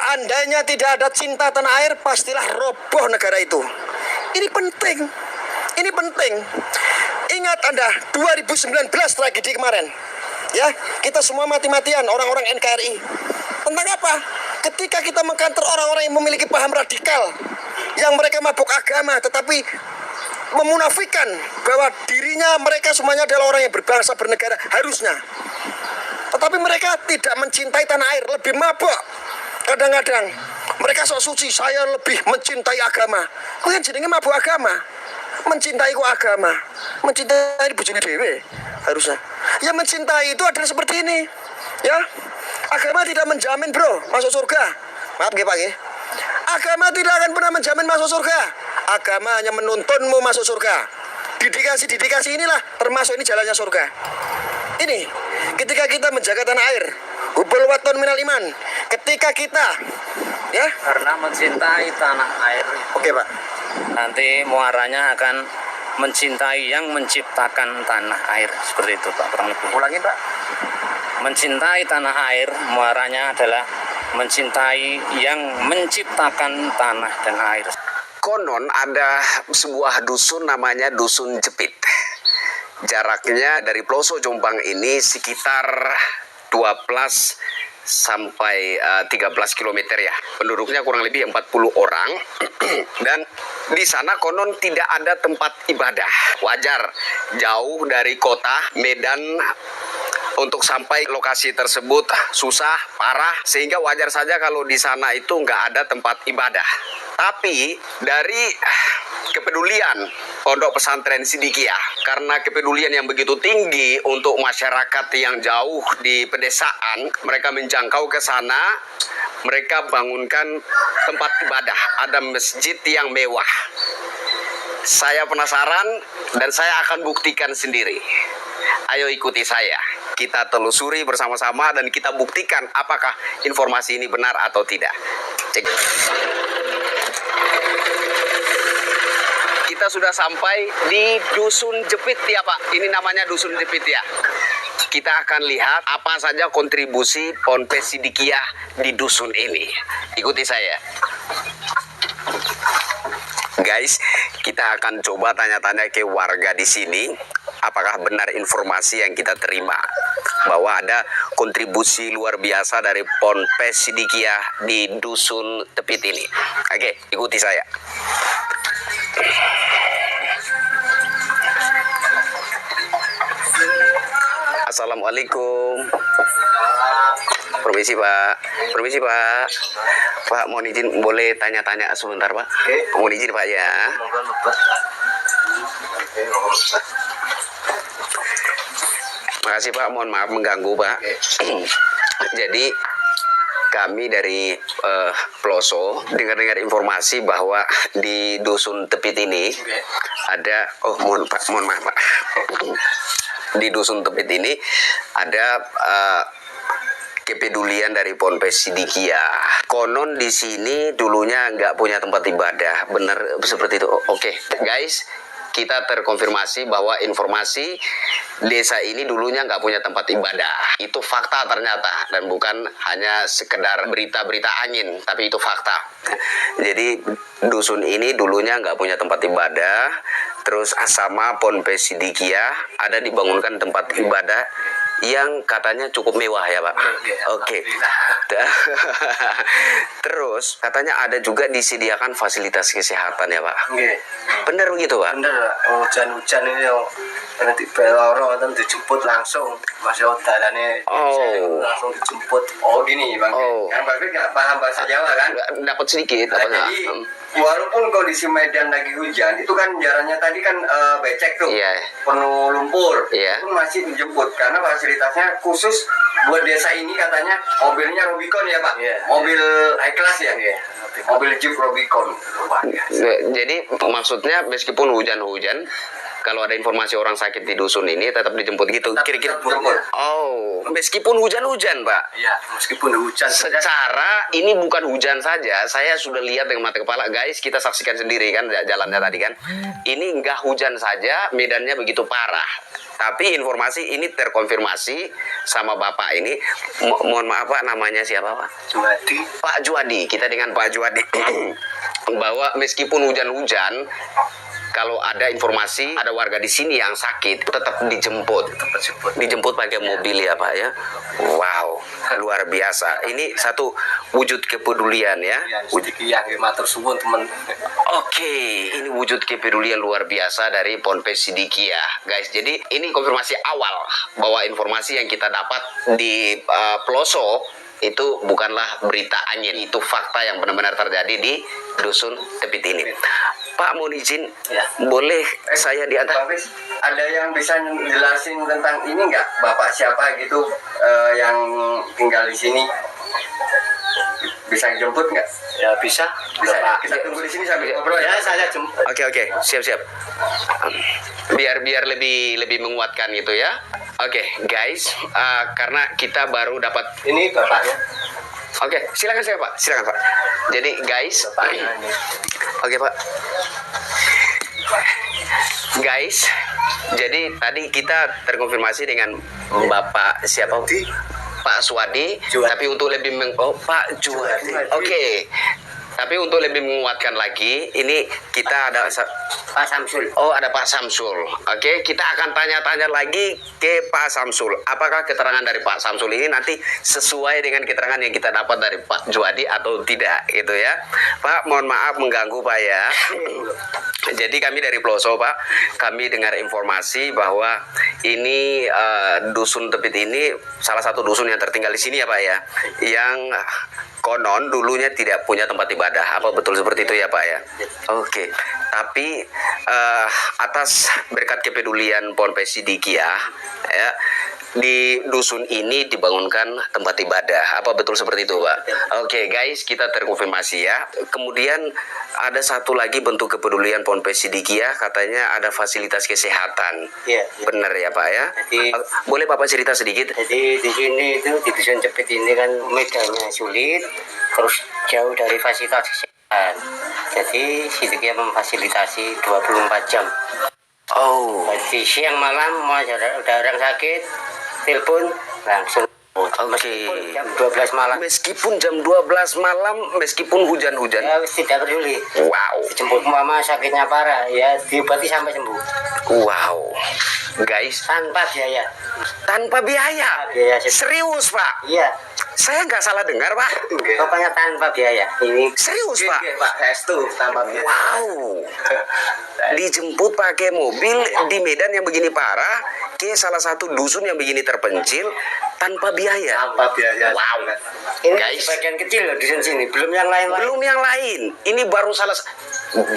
Seandainya tidak ada cinta tanah air, pastilah roboh negara itu. Ini penting. Ini penting. Ingat Anda, 2019 tragedi kemarin. Ya, kita semua mati-matian orang-orang NKRI. Tentang apa? Ketika kita mengkanter orang-orang yang memiliki paham radikal, yang mereka mabuk agama, tetapi memunafikan bahwa dirinya mereka semuanya adalah orang yang berbangsa bernegara harusnya. Tetapi mereka tidak mencintai tanah air, lebih mabuk. Kadang-kadang mereka sok suci, saya lebih mencintai agama. Kok yang jenenge mabuk agama? Mencintai ku agama, mencintai bojone dhewe harusnya. Yang mencintai itu adalah seperti ini. Ya. Agama tidak menjamin, Bro, masuk surga. Maaf nggih, Pak nggih. Agama tidak akan pernah menjamin masuk surga. Agama hanya menuntunmu masuk surga. Didikasi inilah termasuk ini jalannya surga. Ini ketika kita menjaga tanah air, hubul waton minal iman. Ketika kita ya karena mencintai tanah air. Oke, Pak. Nanti muaranya akan mencintai yang menciptakan tanah air. Seperti itu, Pak, kurang lebih. Ulangin, Pak. Mencintai tanah air muaranya adalah mencintai yang menciptakan tanah dan air. Konon ada sebuah dusun namanya Dusun Jepit. Jaraknya dari Ploso Jombang ini sekitar 12 sampai 13 km ya. Penduduknya kurang lebih 40 orang. Dan di sana konon tidak ada tempat ibadah. Wajar, jauh dari kota Medan. Untuk sampai lokasi tersebut susah, parah, sehingga wajar saja kalau di sana itu nggak ada tempat ibadah. Tapi dari kepedulian Pondok Pesantren Sidikiyah, karena kepedulian yang begitu tinggi untuk masyarakat yang jauh di pedesaan, mereka menjangkau ke sana, mereka bangunkan tempat ibadah, ada masjid yang mewah. Saya penasaran dan saya akan buktikan sendiri. Ayo ikuti saya. Kita telusuri bersama-sama dan kita buktikan apakah informasi ini benar atau tidak. Cek. Kita sudah sampai di Dusun Jepit ya, Pak. Ini namanya Dusun Jepit ya. Kita akan lihat apa saja kontribusi Ponpes Sidikiyah di dusun ini. Ikuti saya. Guys, kita akan coba tanya-tanya ke warga di sini, apakah benar informasi yang kita terima bahwa ada kontribusi luar biasa dari Ponpes Sidikiyah di dusun Jepit ini. Oke, ikuti saya. Assalamualaikum. Permisi, Pak. Permisi, Pak. Pak, mohon izin boleh tanya-tanya sebentar, Pak? Mohon izin, Pak, ya. Makasih, Pak. Mohon maaf mengganggu, Pak. Jadi kami dari Ploso dengar-dengar informasi bahwa di dusun Tepit ini ada mohon maaf, Pak. Di dusun Tepit ini ada kepedulian dari Ponpes Sidikiyah. Konon di sini dulunya nggak punya tempat ibadah. Benar seperti itu? Oke, guys, kita terkonfirmasi bahwa informasi desa ini dulunya nggak punya tempat ibadah. Itu fakta ternyata, dan bukan hanya sekedar berita-berita angin, tapi itu fakta. Jadi dusun ini dulunya nggak punya tempat ibadah. Terus sama Ponpes Sidikiyah ada dibangunkan tempat ibadah yang katanya cukup mewah ya, Pak. Oke. Terus katanya ada juga disediakan fasilitas kesehatan ya, Pak. Bener begitu, Pak? Bener, hujan-hujan ini nanti beloro dan dijemput langsung Mas Yota dan langsung dijemput. Oh gini, Bang. Yang Bang nggak paham bahasa Jawa kan? Dapat sedikit. Nah, jadi walaupun kondisi Medan lagi hujan, itu kan jalannya tadi kan becek tuh, penuh lumpur, itu masih dijemput karena fasilitasnya khusus buat desa ini katanya mobilnya Rubicon ya, Pak. Mobil high class ya. Mobil Jeep Rubicon. Jadi maksudnya meskipun hujan-hujan, kalau ada informasi orang sakit di dusun ini tetap dijemput gitu. Kira-kira. Jemput. Oh, meskipun hujan-hujan, Pak. Iya, meskipun hujan Secara ini bukan hujan saja, saya sudah lihat dengan mata kepala, guys. Kita saksikan sendiri kan jalannya tadi kan. Ini enggak hujan saja, medannya begitu parah. Tapi informasi ini terkonfirmasi sama Bapak ini. Mohon maaf Pak, namanya siapa Pak? Juwadi. Pak Juwadi. Kita dengan Pak Juwadi bahwa meskipun hujan-hujan, kalau ada informasi ada warga di sini yang sakit tetap dijemput. Dijemput pakai mobil ya Pak ya. Wow, luar biasa. Ini satu wujud kepedulian ya. Wujud yang matur suwun teman. Oke, ini wujud kepedulian luar biasa dari Ponpes Sidikiyah, guys. Jadi ini konfirmasi awal bahwa informasi yang kita dapat di Peloso itu bukanlah berita angin, itu fakta yang benar-benar terjadi di dusun Tepit ini. Pak, mohon izin, Ya. boleh saya diantar? Bang Fis, ada yang bisa jelasin tentang ini nggak? Bapak siapa gitu yang tinggal di sini? Bisa jemput nggak? Ya bisa. Bisa. Pak. Kita tunggu di sini sambil ngobrol Ya ya. saya jemput. Oke, siap. Biar lebih menguatkan gitu ya. Oke, guys, karena kita baru dapat. Ini bapaknya. Oke, silakan Pak. Jadi guys, oke Pak. Guys, jadi tadi kita terkonfirmasi dengan Bapak siapa? Pak Suwadi. Tapi untuk lebih Pak Juwadi. Oke. Tapi untuk lebih menguatkan lagi, ini kita ada Pak Samsul. Oh, ada Pak Samsul. Oke, kita akan tanya-tanya lagi ke Pak Samsul. Apakah keterangan dari Pak Samsul ini nanti sesuai dengan keterangan yang kita dapat dari Pak Juwadi atau tidak, gitu ya. Pak, mohon maaf mengganggu Pak ya. Jadi kami dari Peloso Pak, kami dengar informasi bahwa ini dusun Tepit ini salah satu dusun yang tertinggal di sini ya Pak ya, yang konon dulunya tidak punya tempat ibadah. Apa betul seperti itu ya Pak ya? Oke. Tapi atas berkat kepedulian Ponpes Sidikiyah ya, di dusun ini dibangunkan tempat ibadah. Apa betul seperti itu Pak? Oke guys, kita terkonfirmasi ya. Kemudian ada satu lagi bentuk kepedulian Ponpes Sidikiyah, katanya ada fasilitas kesehatan. Iya. Benar ya Pak ya? Jadi- Boleh Bapak cerita sedikit? Jadi di sini itu di dusun Cepit ini kan medannya sulit, terus jauh dari fasilitas kesehatan. Jadi Sidikiyah memfasilitasi 24 jam. Oh, Jadi siang malam mau ada orang sakit, telepon langsung. Meskipun jam 12 malam. meskipun jam 12 malam, meskipun hujan-hujan. Ya tidak peduli. Wow, Jemput mama sakitnya parah, ya diobati sampai sembuh. wow, guys, Tanpa biaya. tanpa biaya. Biaya Serius Pak? Iya, Saya nggak salah dengar Pak? pokoknya tanpa biaya. Ini Serius Pak? Pak Hestu tanpa biaya. Wow, dijemput pakai mobil di Medan yang begini parah ke salah satu dusun yang begini terpencil tanpa biaya. Tanpa biaya. Wow, ini guys, sebagian kecil loh di sini, belum yang lain-lain. belum yang lain. Ini baru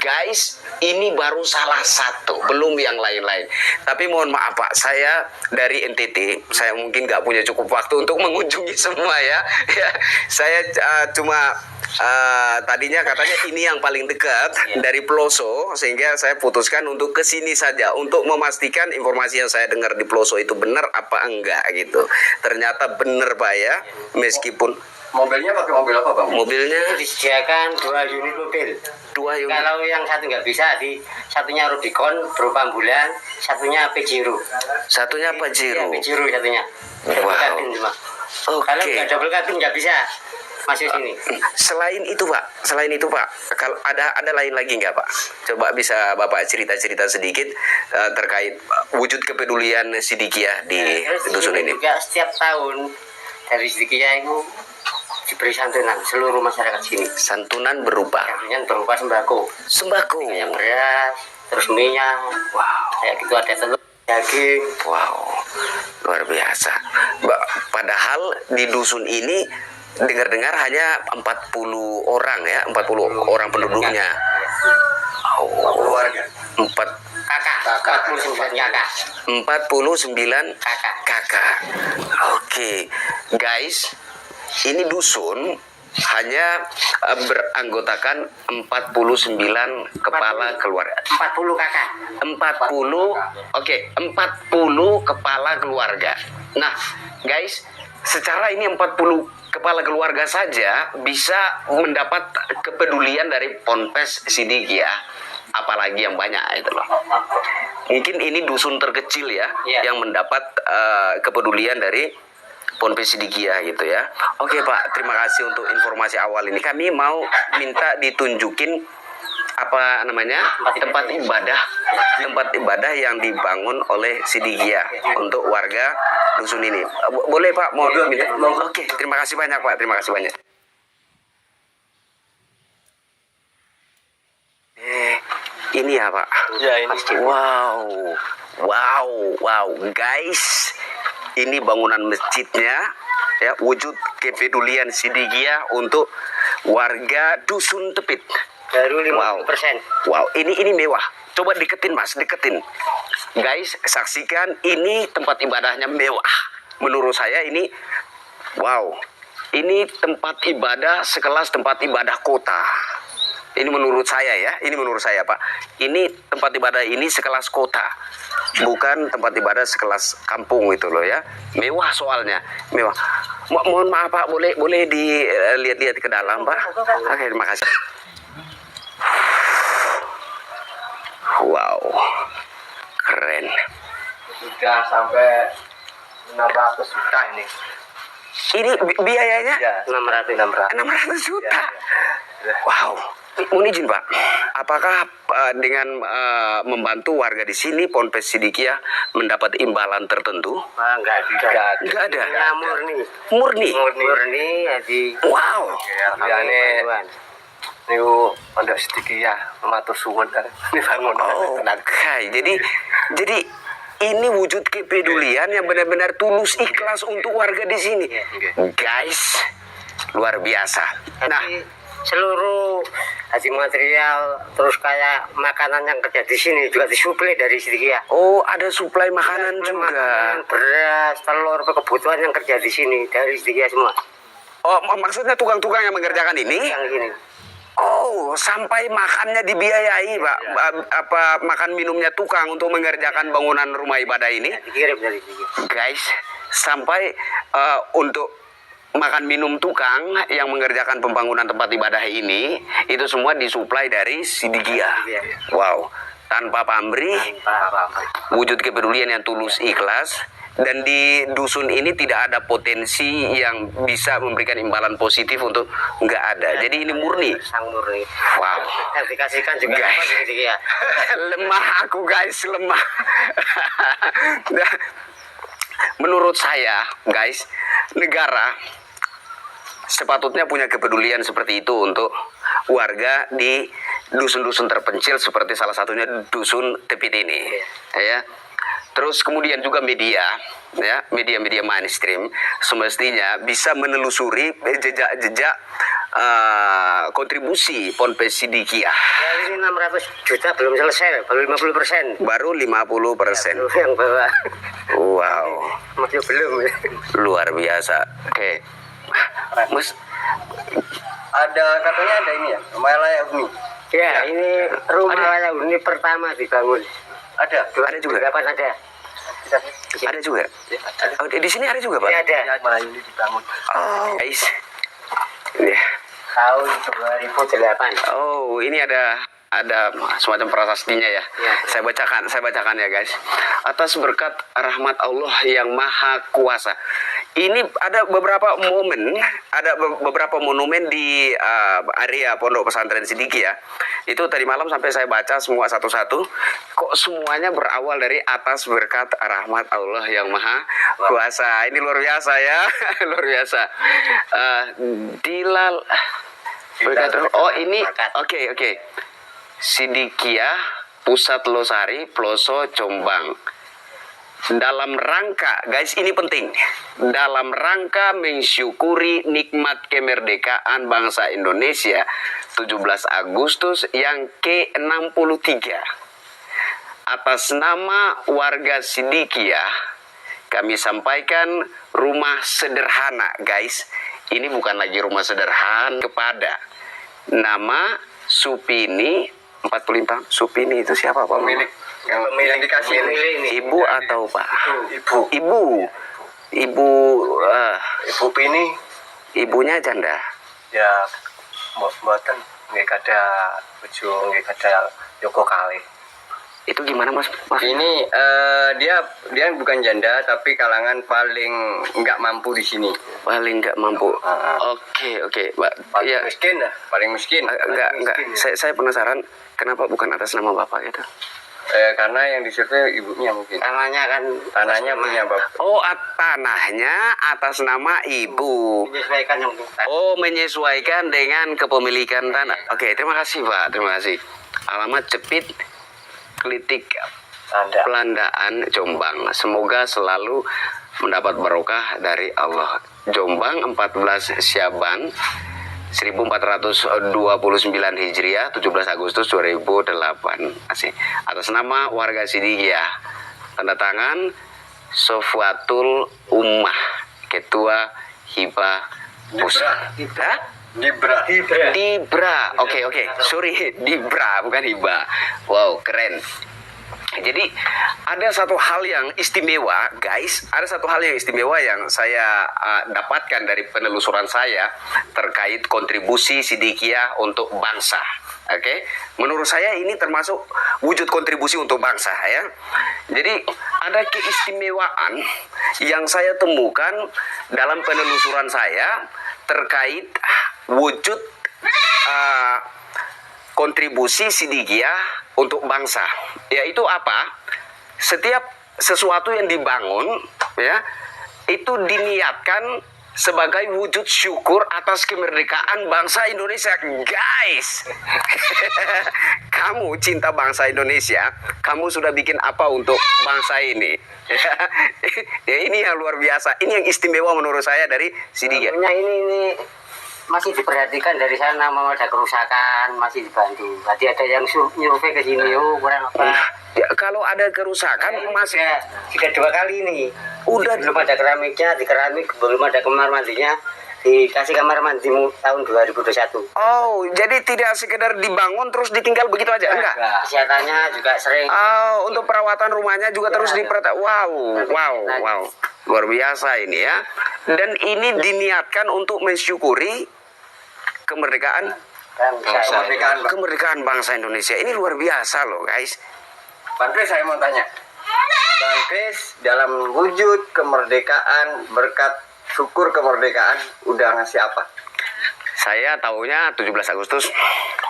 guys, ini baru salah satu, belum yang lain-lain. Tapi mohon maaf Pak, saya dari NTT, saya mungkin nggak punya cukup waktu untuk mengunjungi semua ya. Saya cuma tadinya katanya ini yang paling dekat dari Peloso, sehingga saya putuskan untuk ke sini saja untuk memastikan informasi yang saya dengar di Peloso itu benar apa enggak gitu. Ternyata benar Pak ya, meskipun Mobilnya pakai mobil apa Bang? mobilnya Disediakan 2 unit mobil. 2 unit. Kalau yang satu nggak bisa, satunya Rubicon berupa ambulan, satunya Pajero. Satunya Pajero. Iya, Pajero satunya. Double Wow. cabin cuma. Kalau Oke. nggak double cabin nggak bisa masuk sini. Selain itu Pak, kalau ada lain lagi nggak Pak? Coba bisa Bapak cerita-cerita sedikit terkait wujud kepedulian Sidikiyah di Terus dusun ini. juga setiap tahun dari Sidikiyah itu diberi santunan seluruh masyarakat sini. Santunan berupa Santunan berupa sembako, sembako. kayak beras, terus minyak, kayak gitu ada telur, daging. Wow, luar biasa. Padahal di dusun ini dengar-dengar hanya 40 orang ya, 40 orang penduduknya. Keluarga. 49 kakak. kakak. Oke, guys, ini dusun hanya beranggotakan 49 kepala keluarga. 40 kakak. 40, oke, 40 kepala keluarga. Nah, guys, secara ini 40 kepala keluarga saja bisa mendapat kepedulian dari Ponpes Sidikiyah, apalagi yang banyak itu loh. Mungkin ini dusun terkecil ya, yang mendapat kepedulian dari Ponpes Sidikiyah gitu ya. Oke Pak, terima kasih untuk informasi awal ini. Kami mau minta ditunjukin apa namanya tempat ibadah yang dibangun oleh Sidikiyah untuk warga dusun ini. Boleh Pak, mau minta? Oke, terima kasih banyak Pak, terima kasih banyak. Ini ya Pak. Ya, ini. Wow, guys. Ini bangunan masjidnya, ya, wujud kepedulian Sidikiyah untuk warga dusun Tepit. Baru 50%. Wow, ini mewah. Coba deketin Mas, deketin. Guys, saksikan ini tempat ibadahnya mewah. Menurut saya ini, wow, ini tempat ibadah sekelas tempat ibadah kota. Ini menurut saya ya, ini menurut saya Pak. Ini tempat ibadah ini sekelas kota, bukan tempat ibadah sekelas kampung itu loh ya. Mewah soalnya, mewah. Mohon maaf Pak, boleh dilihat-lihat ke dalam Pak. Oke, terima kasih. Wow, keren. Sudah sampai 600 juta ini. Ini biayanya? Ya, 600 juta. Ya. Wow. Mohon izin Pak, apakah dengan membantu warga di sini Ponpes Sidikiyah mendapat imbalan tertentu? Enggak Enggak ada. Ya, Murni. jadi Wow. Ya, ini pondok Sidikiyah matur suwun ini bangun. Oke. Jadi ini wujud kepedulian yang benar-benar tulus ikhlas untuk warga di sini. Guys, luar biasa. Nah, seluruh hasil material terus kayak makanan yang kerja di sini juga disuplai dari Sidikiyah. oh ada suplai makanan juga. Makanan, beras, telur, kebutuhan yang kerja di sini dari Sidikiyah semua. Oh, maksudnya tukang-tukang yang mengerjakan ini? Yang gini. Oh, sampai makannya dibiayai, Pak. Apa makan minumnya tukang untuk mengerjakan bangunan rumah ibadah ini? Dikirim dari Sidikiyah. Guys, sampai untuk makan minum tukang yang mengerjakan pembangunan tempat ibadah ini, itu semua disuplai dari Sidikiyah. Wow, tanpa pamrih, wujud kepedulian yang tulus ikhlas. Dan di dusun ini tidak ada potensi yang bisa memberikan imbalan positif untuk, nggak ada. Jadi ini murni. Sang murni. Wow. Dan dikasihkan juga Guys. apa Sidikiyah. Lemah aku guys, lemah. Nah, menurut saya guys, negara sepatutnya punya kepedulian seperti itu untuk warga di dusun-dusun terpencil seperti salah satunya dusun Tepit ini, ya. Terus kemudian juga media, ya, media-media mainstream semestinya bisa menelusuri jejak-jejak kontribusi Ponpes Sidikiyah. Ya, ini 600 juta belum selesai, baru 50%. Baru 50%. Yang bawah. Wow, Masih belum. luar biasa. Oke. Mas, Ada katanya ada ini ya, Malaya Uni. Ya, ini rumah layak huni pertama dibangun. Ada. ada juga. Kapan ada? Ada juga. Oh, di sini ada juga, Pak. Ini ada. Ya, Malaya Uni dibangun. Oh, guys. Ini. Tahun 2008. Oh, ini ada semacam prasastinya ya. Ya. Saya bacakan ya guys. Atas berkat rahmat Allah yang Maha Kuasa. Ini ada beberapa monumen di area Pondok Pesantren Sidikiyah. Itu tadi malam sampai saya baca semua satu-satu. Kok semuanya berawal dari atas berkat rahmat Allah yang Maha Kuasa. Ini luar biasa ya, luar biasa. Oh ini, oke. Sidikiyah Pusat Losari Ploso Jombang. Dalam rangka, guys ini penting, dalam rangka mensyukuri nikmat kemerdekaan bangsa Indonesia 17 Agustus yang ke-63. Atas nama warga Sidikiyah, kami sampaikan rumah sederhana, guys. ini bukan lagi rumah sederhana kepada nama Supini 45 tahun. Supini itu siapa Pak? Pemilik yang dikasih ini. Ibu atau Pak? Ibu. Ibu Ibu Pini ibunya janda. ya mboten nggih kada bojo nggih kada Joko kali. Itu gimana Mas? Ini dia bukan janda tapi kalangan paling nggak mampu di sini. Paling nggak mampu. Oke, Pak. Paling Ya, miskin lah, paling miskin. enggak. Miskin, ya. Saya penasaran kenapa bukan atas nama Bapak gitu? Karena yang disurvei ibunya mungkin. Tanahnya kan Tanahnya punya bapak. Oh, tanahnya atas nama ibu. menyesuaikan yang bukan. Oh, menyesuaikan dengan kepemilikan tanah. Oke, terima kasih Pak. Terima kasih. Alamat Cepit Klitik Anda. Pelandaan Jombang. Semoga selalu mendapat barokah dari Allah. Jombang 14 Syaban 1429 Hijriah 17 Agustus 2008. Asik. Atas nama warga Sidikiyah. Tanda tangan Sofwatul Ummah, Ketua Hibah Pusat. Hah? Dibra. Oke. Sorry, Dibra bukan Hibah. Wow, keren. Jadi ada satu hal yang istimewa, guys. Ada satu hal yang istimewa yang saya dapatkan dari penelusuran saya terkait kontribusi Sidikiyah untuk bangsa. Oke, menurut saya ini termasuk wujud kontribusi untuk bangsa ya. Jadi ada keistimewaan yang saya temukan dalam penelusuran saya terkait wujud kontribusi Sidikiyah untuk bangsa, yaitu apa? Setiap sesuatu yang dibangun ya itu diniatkan sebagai wujud syukur atas kemerdekaan bangsa Indonesia, guys. Kamu cinta bangsa Indonesia, kamu sudah bikin apa untuk bangsa ini? Ya, ini yang luar biasa, ini yang istimewa menurut saya dari Sidikiyah. Ini masih diperhatikan dari sana, mau ada kerusakan masih dibantu. Tadi ada yang nyurvei ke sini, kurang apa? Ya, kalau ada kerusakan masih sudah 2 kali ini. Udah. Belum ada keramiknya, di keramik belum ada kamar mandinya. Dikasih kamar mandi tahun 2021. Oh, jadi tidak sekedar dibangun terus ditinggal begitu aja, enggak? Kesehatannya juga sering. Oh, untuk perawatan rumahnya juga terus diperhatikan. Wow. Luar biasa ini ya. Dan ini diniatkan untuk mensyukuri kemerdekaan bangsa Indonesia. Ini luar biasa loh, guys. Bang Kris, saya mau tanya. Bang Kris dalam wujud kemerdekaan, berkat syukur kemerdekaan, udah ngasih apa? Saya tahunya 17 Agustus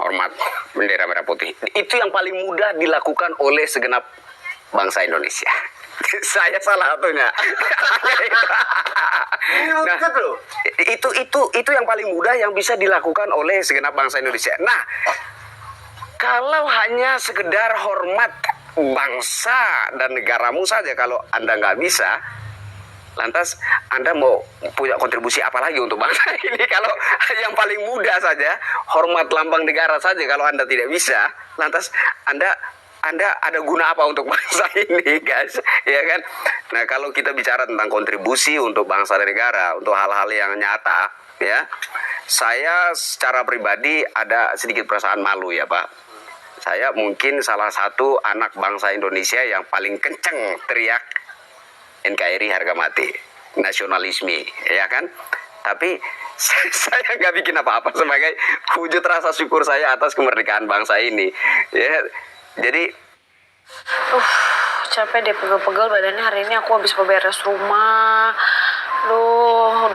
hormat bendera merah putih. Itu yang paling mudah dilakukan oleh segenap bangsa Indonesia. Saya salah satunya. Nah, itu yang paling mudah yang bisa dilakukan oleh segenap bangsa Indonesia. Nah, kalau hanya sekedar hormat bangsa dan negaramu saja, kalau Anda nggak bisa, lantas Anda mau punya kontribusi apa lagi untuk bangsa ini? Kalau yang paling mudah saja, hormat lambang negara saja, kalau Anda tidak bisa, lantas Anda ada guna apa untuk bangsa ini, guys? Ya kan? Nah, kalau kita bicara tentang kontribusi untuk bangsa dan negara, untuk hal-hal yang nyata, ya, saya secara pribadi ada sedikit perasaan malu ya, Pak. Saya mungkin salah satu anak bangsa Indonesia yang paling kenceng teriak NKRI harga mati, nasionalisme, ya kan? Tapi saya nggak bikin apa-apa sebagai wujud rasa syukur saya atas kemerdekaan bangsa ini, ya. Jadi capek deh, pegel-pegel badannya hari ini. Aku habis beberes rumah. Duh.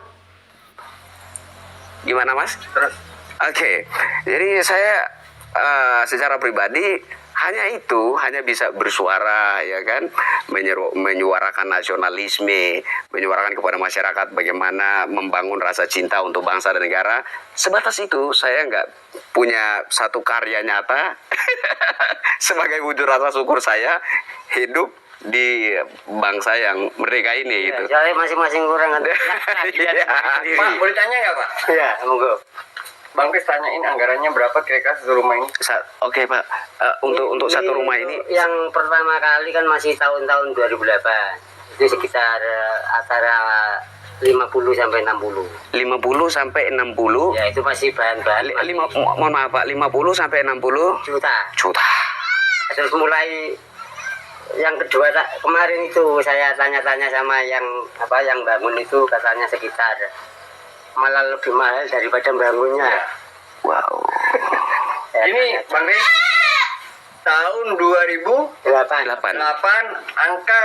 gimana Mas? Terus? Oke, jadi saya secara pribadi hanya bisa bersuara, ya kan, menyuarakan nasionalisme, menyuarakan kepada masyarakat bagaimana membangun rasa cinta untuk bangsa dan negara. Sebatas itu, saya nggak punya satu karya nyata sebagai wujud rasa syukur saya hidup di bangsa yang merdeka ini, gitu. Soalnya masing-masing kurang ada. Pak, boleh tanya nggak Pak? Iya, monggo. Bang Kris tanyain anggarannya berapa kira-kira satu rumah ini? Oke Pak, untuk satu rumah ini yang pertama kali kan masih tahun-tahun 2008. Itu sekitar antara 50 sampai 60. 50 sampai 60. Ya itu masih bahan-bahan. Mohon maaf Pak, 50 sampai 60 juta. Terus mulai yang kedua kemarin itu saya tanya-tanya sama yang bangun itu, katanya sekitar malah lebih mahal daripada bangunnya. Wow. Ini Bang Riz, tahun 2008 angka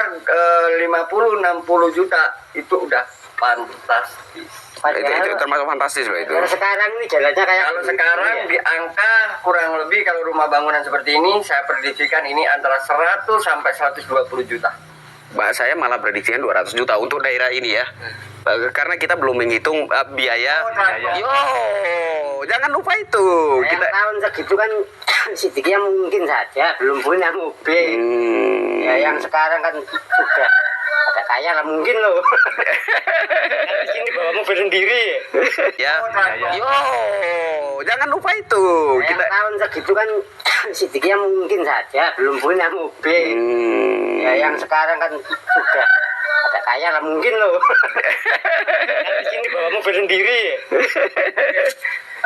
50-60 juta itu udah fantastis. Itu termasuk fantastis loh itu. Kalau sekarang ini jalannya kayak Kalau sekarang di angka kurang lebih, kalau rumah bangunan seperti ini saya prediksikan ini antara 100 sampai 120 juta. Mbak, saya malah prediksikan 200 juta untuk daerah ini ya. Karena kita belum menghitung biaya. Yo, jangan lupa itu. Kita tahun segitu kan sedikitnya mungkin saja belum punya mobil. Ya yang sekarang kan sudah ada kaya lah mungkin loh. Di sini bawa mobil sendiri. Ya. Yo, jangan lupa itu. Kita tahun segitu kan sedikitnya mungkin saja belum punya mobil. Ya yang sekarang kan sudah ada kaya lah mungkin loh. Di sini bawa mobil sendiri.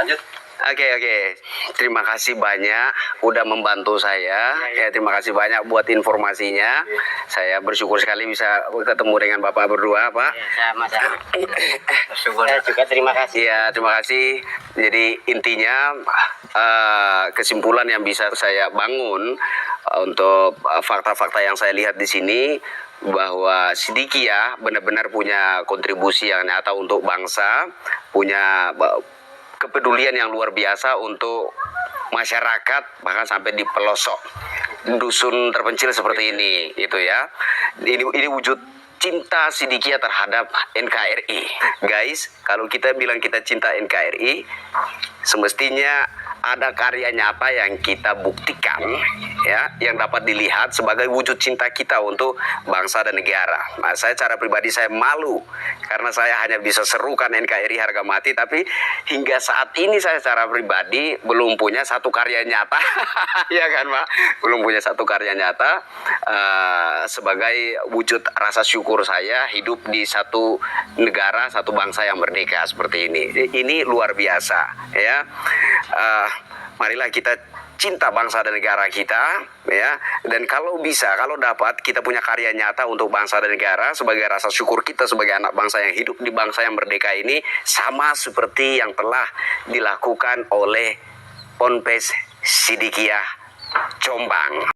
Lanjut. Oke. Terima kasih banyak udah membantu saya. Ya, terima kasih banyak buat informasinya. Saya bersyukur sekali bisa ketemu dengan Bapak berdua, Pak. Sama-sama. Saya juga terima kasih. Ya, terima kasih. Jadi intinya kesimpulan yang bisa saya bangun untuk fakta-fakta yang saya lihat di sini, bahwa Sidikiyah benar-benar punya kontribusi yang nyata untuk bangsa, punya kepedulian yang luar biasa untuk masyarakat, bahkan sampai di pelosok dusun terpencil seperti ini, itu ya. Ini wujud cinta Sidikiyah terhadap NKRI. Guys, kalau kita bilang kita cinta NKRI, semestinya ada karya nyata yang kita buktikan, ya, yang dapat dilihat sebagai wujud cinta kita untuk bangsa dan negara. Nah, saya secara pribadi saya malu karena saya hanya bisa serukan NKRI harga mati, tapi hingga saat ini saya secara pribadi belum punya satu karya nyata, ya kan Pak? Belum punya satu karya nyata sebagai wujud rasa syukur saya hidup di satu negara, satu bangsa yang merdeka seperti ini. Ini luar biasa, ya. Marilah kita cinta bangsa dan negara kita, ya. Dan kalau bisa, kalau dapat kita punya karya nyata untuk bangsa dan negara sebagai rasa syukur kita sebagai anak bangsa yang hidup di bangsa yang merdeka ini, sama seperti yang telah dilakukan oleh Ponpes Sidikiyah Jombang.